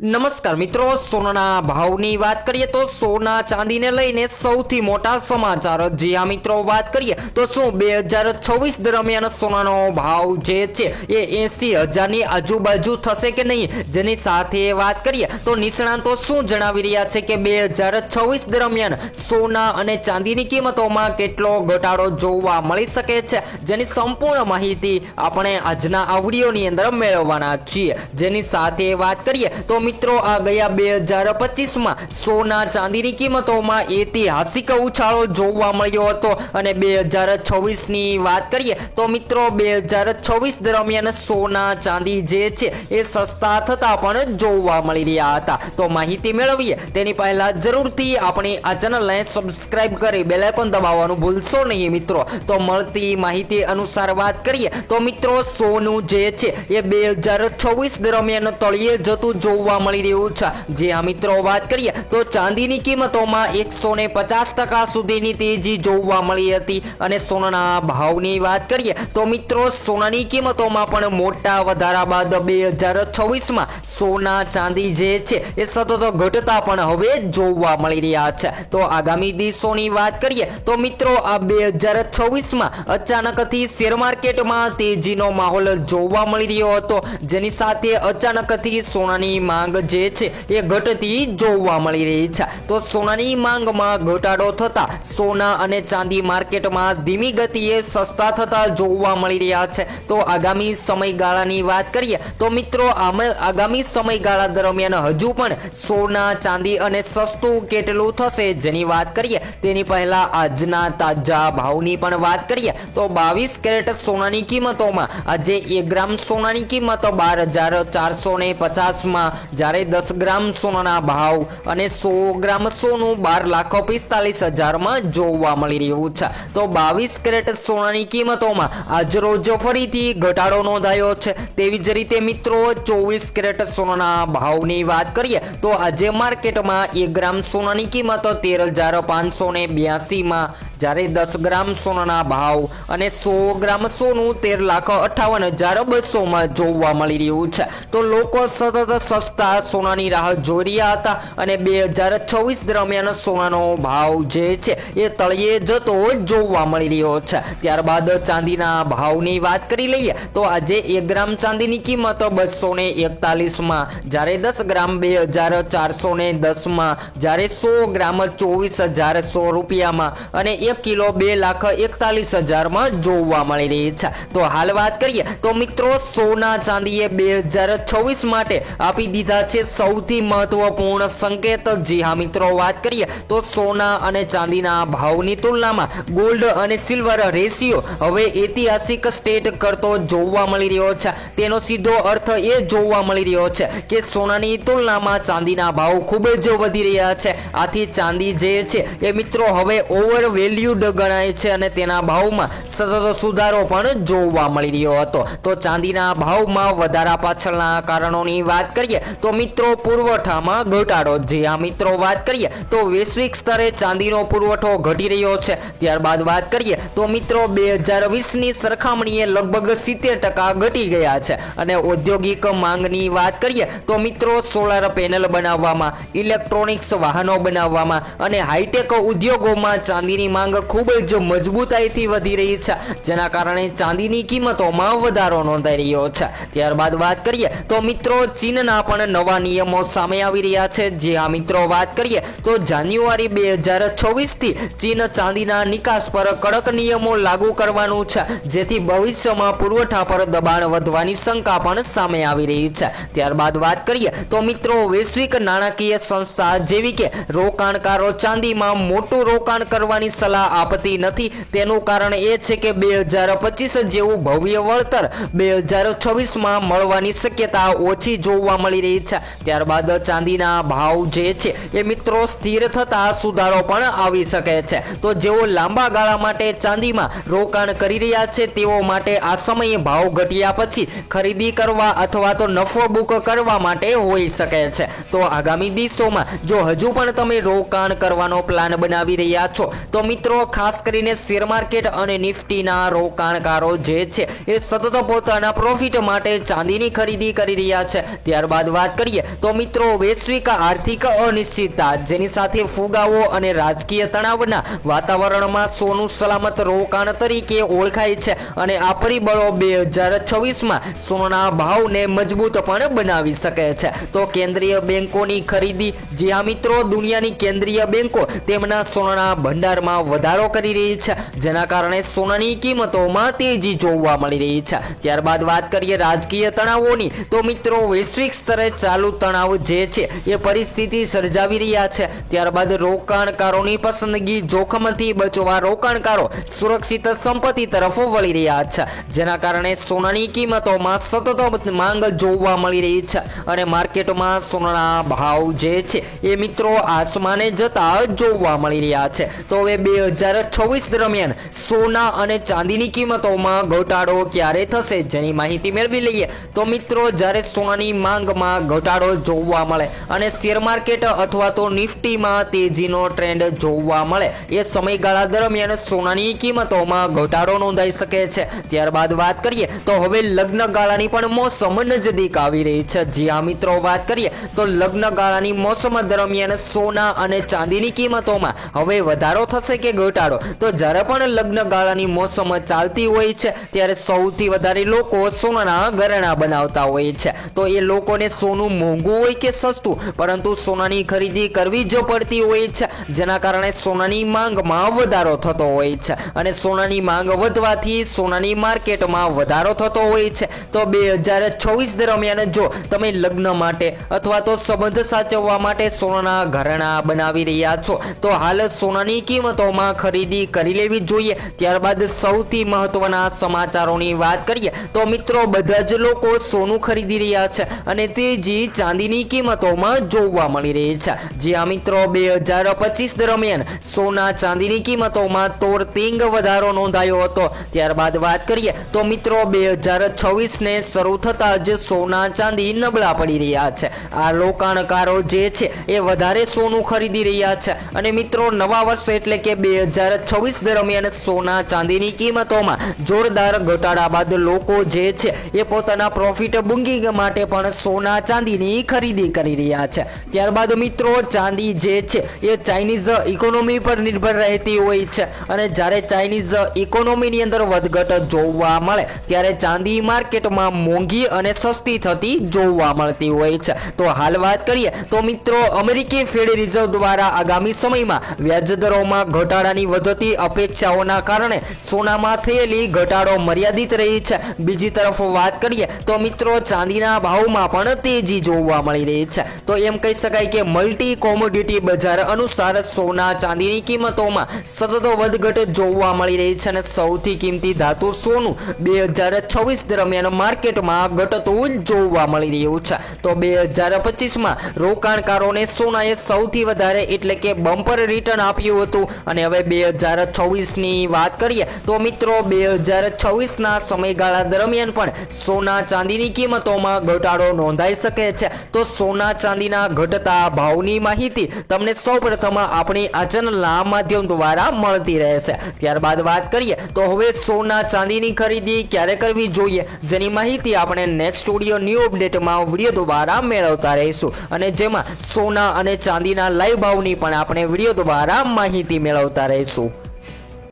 નમસ્કાર મિત્રો, સોનાના ભાવની વાત કરીએ તો સોના ચાંદીને લઈને સૌથી મોટા સમાચાર. જી આ મિત્રો, વાત કરીએ તો શું 2026 દરમિયાન સોનાનો ભાવ જે છે એ 80,000ની આજુબાજુ થશે કે નહીં, જેની સાથે વાત કરીએ તો નિષ્ણાતો શું જણાવી રહ્યા છે કે 2026 દરમિયાન સોના અને ચાંદીની કિંમતોમાં કેટલો ઘટાડો જોવા મળી શકે છે, જેની સંપૂર્ણ માહિતી આપણે આજના આ વિડીયોની અંદર મેળવવાના છીએ. જેની સાથે વાત કરીએ તો મિત્રો, આ ગયા 2025માં સોના ચાંદીની કિંમતોમાં ઐતિહાસિક ઉછાળો જોવા મળ્યો હતો અને 2026ની વાત કરીએ તો મિત્રો 2026 દરમિયાન સોના ચાંદી જે છે એ સસ્તા થતા પણ જોવા મળી રહ્યા હતા. તો માહિતી મેળવીએ તેની પહેલા જરૂરથી આપણી આ ચેનલને સબસ્ક્રાઇબ કરી બેલ આઇકોન દબાવવાનું ભૂલશો નહીં મિત્રો. તો મળતી માહિતી અનુસાર વાત કરીએ તો મિત્રો, સોનું જે છે એ 2026 દરમિયાન તળિયે જતું જોવા મળી રહ્યું છે. જે આ મિત્રો, વાત કરીએ તો ચાંદીની કિંમતોમાં 150% સુધીની તેજી જોવા મળી હતી અને સોનાના ભાવની વાત કરીએ તો મિત્રો, સોનાની કિંમતોમાં પણ મોટા વધારા બાદ 2026માં સોના ચાંદી જે છે એ સતત ઘટતા પણ હવે જોવા મળી રહ્યા છે. તો આગામી દિવસોની વાત કરીએ તો મિત્રો, આ 2026માં અચાનકથી શેર માર્કેટમાં તેજીનો માહોલ જોવા મળી રહ્યો હતો, જેની સાથે અચાનકથી સોનાની માંગ જે છે એ ઘટતી જોવા મળી રહી છે. તો સોનાની માંગમાં ઘટાડો થતા સોના અને ચાંદી માર્કેટમાં ધીમી ગતિએ સસ્તા થતા જોવા મળી રહ્યા છે. તો આગામી સમયગાળાની વાત કરીએ તો મિત્રો, આગામી સમયગાળા દરમિયાન હજુ પણ સોના ચાંદી અને સસ્તું કેટલું થશે જેની વાત કરીએ તેની પહેલા આજના તાજા ભાવની પણ વાત કરીએ તો 22 કેરેટ સોનાની કિંમતોમાં આજે 1 ગ્રામ સોનાની કિંમત 12,450માં, જ્યારે 10 ગ્રામ સોનાના ભાવ અને 100 ગ્રામ સોનું 12,45,000માં જોવા મળી રહ્યું છે. તો 22 કેરેટ સોનાની કિંમતોમાં આજરોજ ફરીથી ઘટાડો નોંધાયો છે. તેવી જ રીતે મિત્રો, 24 કેરેટ સોનાના ભાવની વાત કરીએ તો આજે માર્કેટમાં 1 ગ્રામ સોનાની કિંમત 13,582માં, જ્યારે 10 ગ્રામ સોનાના ભાવ અને 100 ગ્રામ સોનું 13,58,200માં જોવા મળી રહ્યું છે. તો લોકો સતત સસ્તા સોનાની રાહ જોઈ રહ્યા હતા અને 2026 દરમિયાન સોનાનો ભાવ જે છે એ તળિયે જતો જોવા મળી રહ્યો છે. ત્યારબાદ ચાંદીના ભાવની વાત કરી લઈએ તો આજે 1 ગ્રામ ચાંદીની કિંમત 241માં, જ્યારે 10 ગ્રામ 2,410માં, જ્યારે 100 ગ્રામ 24,100 રૂપિયામાં અને 1 કિલો 2,41,000માં જોવા મળી રહી છે. તો હાલ વાત કરીએ તો મિત્રો, સોના ચાંદીએ 2026 માટે આપી દીધા છે સૌથી મહત્વપૂર્ણ સંકેત. જી હા મિત્રો, વાત કરીએ તો સોના અને ચાંદીના ભાવની તુલનામાં ગોલ્ડ અને સિલ્વર રેશિયો હવે ઐતિહાસિક સ્ટેટ કરતો જોવા મળી રહ્યો છે. તેનો સીધો અર્થ એ જોવા મળી રહ્યો છે કે સોનાની તુલનામાં ચાંદીના ભાવ ખૂબ જ વધી રહ્યા છે. આથી ચાંદી જે છે એ મિત્રો હવે ઓવર વેલ્યુડ ગણાય છે અને તેના ભાવમાં સતત સુધારો પણ જોવા મળી રહ્યો હતો. તો ચાંદીના ભાવમાં વધારા પાછળના કારણોની વાત કરીએ તો મિત્રો, પુરવઠામાં ઘટાડો. જે આ મિત્રો, વાત કરીએ તો વૈશ્વિક સ્તરે ચાંદીનો પુરવઠો ઘટી રહ્યો છે. ત્યારબાદ વાત કરીએ તો મિત્રો, 2020ની સરખામણીએ લગભગ 70% ઘટી ગયા છે અને ઔદ્યોગિક માંગની વાત કરીએ તો મિત્રો, સોલાર પેનલ બનાવવામાં, ઇલેક્ટ્રોનિક્સ વાહનો બનાવવામાં અને હાઈટેક ઉદ્યોગોમાં ચાંદીની માંગ ખૂબ જ મજબૂતાઈથી વધી રહી છે, જેના કારણે ચાંદીની કિંમતોમાં વધારો નોંધાઈ રહ્યો છે. ત્યારબાદ વાત કરીએ તો મિત્રો, ચીનના પણ નવા નિયમો સામે આવી રહ્યા છે. જે આ મિત્રો, વાત કરીએ તો જાન્યુઆરી 2026થી ચીન ચાંદીના નિકાસ પર કડક નિયમો લાગુ કરવાનું છે, જેથી ભવિષ્યમાં પુરવઠા પર દબાણ વધવાની શંકા પણ સામે આવી રહી છે. ત્યારબાદ વાત કરીએ તો મિત્રો, વૈશ્વિક નાણાકીય સંસ્થા જેવી કે રોકાણકારો ચાંદીમાં મોટું રોકાણ કરવાની સલાહ આપતી નથી. તેનું કારણ એ છે કે 2025 જેવું ભવ્ય વળતર 2026માં મળવાની શક્યતા ઓછી જોવા મળી રહી છે. ત્યારબાદ ચાંદીના ભાવ જે છે એ મિત્રો સ્થિર થતા સુધારો પણ આવી શકે છે. તો જેઓ લાંબા ગાળા માટે ચાંદીમાં રોકાણ કરી રહ્યા છે તેઓ માટે આ સમયે ભાવ ઘટ્યા પછી ખરીદી કરવા અથવા તો નફો બુક કરવા માટે હોઈ શકે છે. તો આગામી દિવસોમાં જો હજુ પણ તમે રોકાણ કરવાનો પ્લાન બનાવી રહ્યા છો તો મિત્રો, ખાસ કરીને શેર માર્કેટ અને નિફ્ટીના રોકાણકારો જે છે એ સતત પોતાના પ્રોફિટ માટે ચાંદીની ખરીદી કરી રહ્યા છે. ત્યારબાદ વાત કરીએ તો મિત્રો વૈશ્વિક આર્થિક અનિશ્ચિતતા જેની સાથે ફુગાવો અને રાજકીય તણાવના વાતાવરણમાં સોનું સલામત રોકાણ તરીકે ઓળખાય છે અને આ પરિબળો 2026માં સોનાના ભાવને મજબૂત પણ બનાવી શકે છે. તો કેન્દ્રીય બેંકોની ખરીદી, જે આ મિત્રો દુનિયાની કેન્દ્રીય બેંકો તેમના સોનાના ભંડારમાં વધારો કરી રહી છે, જેના કારણે સોનાની કિંમતોમાં તેજી જોવા મળી રહી છે. ત્યારબાદ વાત કરીએ રાજકીય તણાવોની, તો મિત્રો વૈશ્વિક સ્તરે ચાલુ તણાવ જે છે એ પરિસ્થિતિ સર્જાવી રહ્યા છે. ત્યારબાદ રોકાણકારોની પસંદગી, જોખમથી બચવા રોકાણકારો સુરક્ષિત સંપત્તિ તરફ વળી રહ્યા છે, જેના કારણે સોનાની કિંમતોમાં સતત માંગ જોવા મળી રહી છે અને માર્કેટમાં સોનાના ભાવ જે છે એ મિત્રો આસમાને જતા જોવા મળી રહ્યા છે. તો હવે 2026 દરમિયાન સોના અને ચાંદીની કિંમતોમાં ઘટાડો ક્યારે થશે, જેની માહિતી મેળવી લઈએ. તો મિત્રો જ્યારે સોનાની માંગમાં ઘટાડો જોવા મળે અને શેર માર્કેટ અથવા તો નિફ્ટીમાં તેજીનો ટ્રેન્ડ જોવા મળે, એ સમયગાળા દરમિયાન સોનાની કિંમતોમાં ઘટાડો નોંધાઈ શકે છે. ત્યારબાદ વાત કરીએ તો હવે લગ્ન ગાળાની પણ મોસમ નજદીક આવી રહી છે. જી હા મિત્રો, વાત કરીએ તો લગ્ન ગાળાની મોસમ દરમિયાન સોના અને ચાંદીની કિંમતોમાં હવે વધારો થશે કે ઘટાડો? તો જ્યારે પણ લગ્ન ગાળાની મોસમ ચાલતી હોય છે ત્યારે સૌથી વધારે લોકો સોનાના ઘરેણાં બનાવતા હોય છે. તો એ લોકોને સોનું મોંઘું હોય કે સસ્તું, પરંતુ સોનાની ખરીદી કરવી જ પડતી હોય છે, જેના કારણે સોનાની માંગમાં વધારો થતો હોય છે અને સોનાની માંગ વધવાથી સોનાની માર્કેટમાં વધારો થતો હોય છે. તો 2026 દરમિયાન જો તમે લગ્ન માટે અથવા તો સંબંધ સાચવવા માટે સોનાના ઘરેણાં બનાવી રહ્યા છો તો હાલ સોનાની કિંમતોમાં ખરીદી કરી લેવી જોઈએ. ત્યારબાદ સૌથી મહત્વના સમાચારોની વાત કરીએ તો મિત્રો બધા જ લોકો સોનું ખરીદી રહ્યા છે અને તેજી ચાંદીની કિંમતોમાં જોવા મળી રહી છે. જી આ મિત્રો, 2025 દરમિયાન સોના ચાંદીની કિંમતોમાં તોડતીંગ વધારો નોંધાયો હતો. ત્યારબાદ વાત કરીએ તો મિત્રો 2026 ને શરૂ થતા જ સોના ચાંદી નબળા પડી રહ્યા છે. આ રોકાણકારો જે છે એ વધારે સોનું ખરીદી રહ્યા છે અને મિત્રો નવા વર્ષ એટલે કે 2026 દરમિયાન સોના ચાંદીની કિંમતોમાં જોરદાર ઘટાડા બાદ લોકો જે છે એ પોતાના પ્રોફિટ બુકિંગ માટે પણ સોના ચાંદીની ખરીદી કરી રહ્યા છે. ત્યારબાદ મિત્રો ચાંદી જે છે એ ચાઇનીઝ ઇકોનોમી પર નિર્ભર રહેતી હોય છે અને જ્યારે ચાઇનીઝ ઇકોનોમીની અંદર વધઘટ જોવા મળે ત્યારે ચાંદી માર્કેટમાં મોંઘી અને સસ્તી થતી જોવા મળતી હોય છે. તો હાલ વાત કરીએ તો મિત્રો અમેરિકી ફેડ રિઝર્વ દ્વારા આગામી સમયમાં વ્યાજદરોમાં ઘટાડાની વધતી અપેક્ષાઓના કારણે સોનામાં થયેલી ઘટાડો મર્યાદિત રહી છે. બીજી તરફ વાત કરીએ તો મિત્રો ચાંદીના ભાવમાં પણ તેજી જોવા મળી રહી છે. તો એમ કહી શકાય કે મલ્ટી કોમોડિટી બજાર અનુસાર સોના ચાંદીની કિંમતોમાં સતત વધઘટ જોવા મળી રહી છે અને સૌથી કિંમતી ધાતુ સોનું 2026 દરમિયાન માર્કેટમાં ઘટતું જોવા મળી રહ્યું છે. તો 2025માં રોકાણકારોને સોનાએ સૌથી વધારે એટલે કે બમ્પર રિટર્ન આપ્યું હતું અને હવે 2026ની વાત કરીએ તો મિત્રો 2026ના સમયગાળા દરમિયાન પણ સોના ચાંદીની કિંમતોમાં ઘટાડો નોંધાઈ શકે છે. તો સોના ચાંદીના ઘટતા ભાવની માહિતી તમને સૌપ્રથમ આપણી આ ચેનલના માધ્યમ દ્વારા મળતી રહેશે. ત્યારબાદ વાત કરીએ તો હવે સોના ચાંદીની ખરીદી ક્યારે કરવી જોઈએ, જેની માહિતી આપણે નેક્સ્ટ સ્ટુડિયો ન્યૂ અપડેટમાં વિડીયો દ્વારા મેળવતા રહીશું અને જેમાં સોના અને ચાંદીના લાઈવ ભાવની પણ આપણે વિડીયો દ્વારા માહિતી મેળવતા રહીશું.